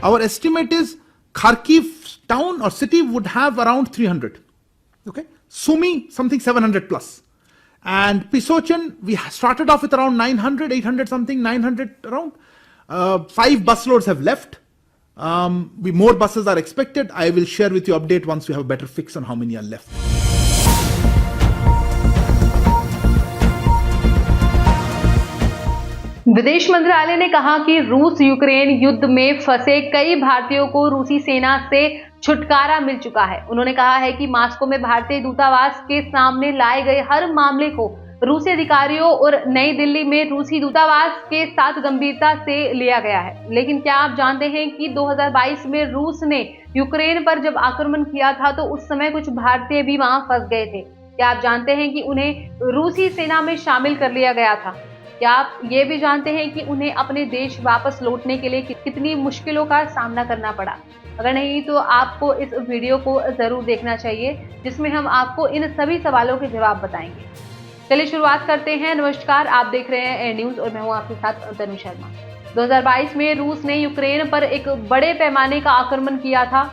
our estimate is Kharkiv town or city would have around 300. Okay, Sumy something 700 plus, and Pisochin we started off with around 900, 800 something, 900 around. 5 busloads have left. More buses are expected. I will share with you update once we have a better fix on how many are left. विदेश मंत्रालय ने कहा कि रूस Ukraine युद्ध में फंसे कई भारतीयों को रूसी सेना से छुटकारा मिल चुका है। उन्होंने कहा है कि मॉस्को में भारतीय दूतावास के सामने लाए गए हर मामले को रूसी अधिकारियों और नई दिल्ली में रूसी दूतावास के साथ गंभीरता से लिया गया है। लेकिन क्या आप जानते हैं कि 2022 में रूस ने यूक्रेन पर जब आक्रमण किया था तो उस समय कुछ भारतीय भी वहां फंस गए थे। क्या आप जानते हैं कि उन्हें रूसी सेना में शामिल कर लिया गया था? क्या आप ये भी जानते हैं कि उन्हें अपने देश वापस लौटने के लिए कितनी मुश्किलों का सामना करना पड़ा? अगर नहीं तो आपको इस वीडियो को जरूर देखना चाहिए, जिसमें हम आपको इन सभी सवालों के जवाब बताएंगे। चलिए शुरुआत करते हैं। नमस्कार, आप देख रहे हैं एयर न्यूज और मैं हूं आपके साथ तनु शर्मा। 2022 में रूस ने यूक्रेन पर एक बड़े पैमाने का आक्रमण किया था,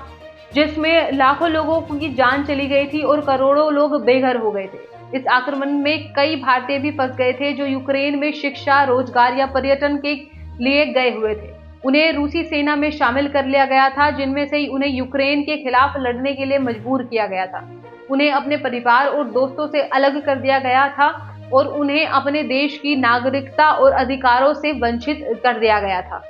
जिसमें लाखों लोगों की जान चली गई थी और करोड़ों लोग बेघर हो गए थे। इस आक्रमण में कई भारतीय भी फंस गए थे जो यूक्रेन में शिक्षा, रोजगार या पर्यटन के लिए गए हुए थे। उन्हें रूसी सेना में शामिल कर लिया गया था, जिनमें से उन्हें यूक्रेन के खिलाफ लड़ने के लिए मजबूर किया गया था। उन्हें अपने परिवार और दोस्तों से अलग कर दिया गया था और उन्हें अपने देश की नागरिकता और अधिकारों से वंचित कर दिया गया था।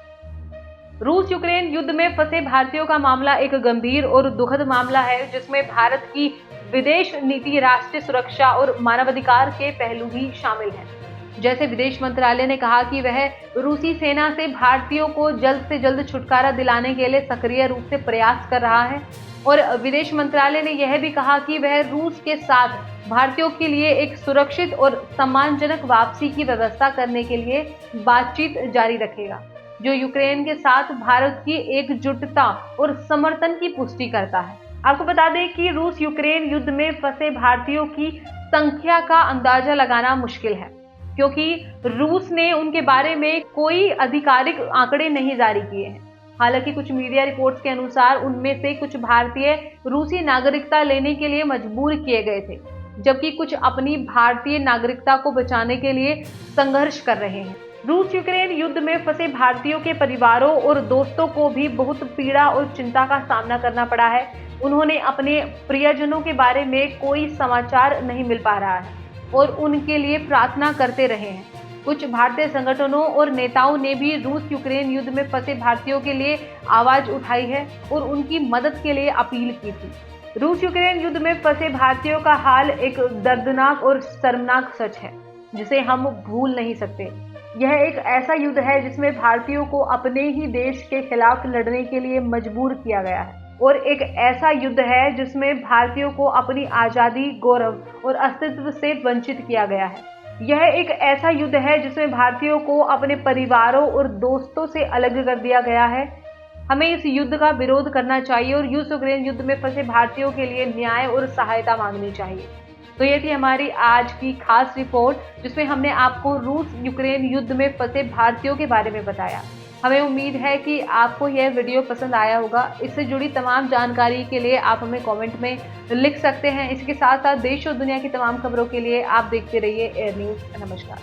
रूस यूक्रेन युद्ध में फंसे भारतीयों का मामला एक गंभीर और दुखद मामला है, जिसमें भारत की विदेश नीति, राष्ट्रीय सुरक्षा और मानवाधिकार के पहलू भी शामिल हैं। जैसे विदेश मंत्रालय ने कहा कि वह रूसी सेना से भारतीयों को जल्द से जल्द छुटकारा दिलाने के लिए सक्रिय रूप से प्रयास कर रहा है, और विदेश मंत्रालय ने यह भी कहा कि वह रूस के साथ भारतीयों के लिए एक सुरक्षित और सम्मानजनक वापसी की व्यवस्था करने के लिए बातचीत जारी रखेगा, जो यूक्रेन के साथ भारत की एकजुटता और समर्थन की पुष्टि करता है। आपको बता दें कि रूस यूक्रेन युद्ध में फंसे भारतीयों की संख्या का अंदाजा लगाना मुश्किल है, क्योंकि रूस ने उनके बारे में कोई आधिकारिक आंकड़े नहीं जारी किए हैं। हालांकि कुछ मीडिया रिपोर्ट्स के अनुसार उनमें से कुछ भारतीय रूसी नागरिकता लेने के लिए मजबूर किए गए थे, जबकि कुछ अपनी भारतीय नागरिकता को बचाने के लिए संघर्ष कर रहे हैं। रूस यूक्रेन युद्ध में फंसे भारतीयों के परिवारों और दोस्तों को भी बहुत पीड़ा और चिंता का सामना करना पड़ा है। उन्होंने अपने प्रियजनों के बारे में कोई समाचार नहीं मिल पा रहा है और उनके लिए प्रार्थना करते रहे हैं। कुछ भारतीय संगठनों और नेताओं ने भी रूस यूक्रेन युद्ध में फंसे भारतीयों के लिए आवाज उठाई है और उनकी मदद के लिए अपील की थी। रूस यूक्रेन युद्ध में फंसे भारतीयों का हाल एक दर्दनाक और शर्मनाक सच है, जिसे हम भूल नहीं सकते। यह एक ऐसा युद्ध है जिसमें भारतीयों को अपने ही देश के खिलाफ लड़ने के लिए मजबूर किया गया है, और एक ऐसा युद्ध है जिसमें भारतीयों को अपनी आजादी, गौरव और अस्तित्व से वंचित किया गया है। यह एक ऐसा युद्ध है जिसमें भारतीयों को अपने परिवारों और दोस्तों से अलग कर दिया गया है। हमें इस युद्ध का विरोध करना चाहिए और रूस यूक्रेन युद्ध में फंसे भारतीयों के लिए न्याय और सहायता मांगनी चाहिए। तो ये थी हमारी आज की खास रिपोर्ट, जिसमें हमने आपको रूस यूक्रेन युद्ध में फंसे भारतीयों के बारे में बताया। हमें उम्मीद है कि आपको यह वीडियो पसंद आया होगा। इससे जुड़ी तमाम जानकारी के लिए आप हमें कमेंट में लिख सकते हैं। इसके साथ साथ देश और दुनिया की तमाम खबरों के लिए आप देखते रहिए एयर न्यूज। नमस्कार।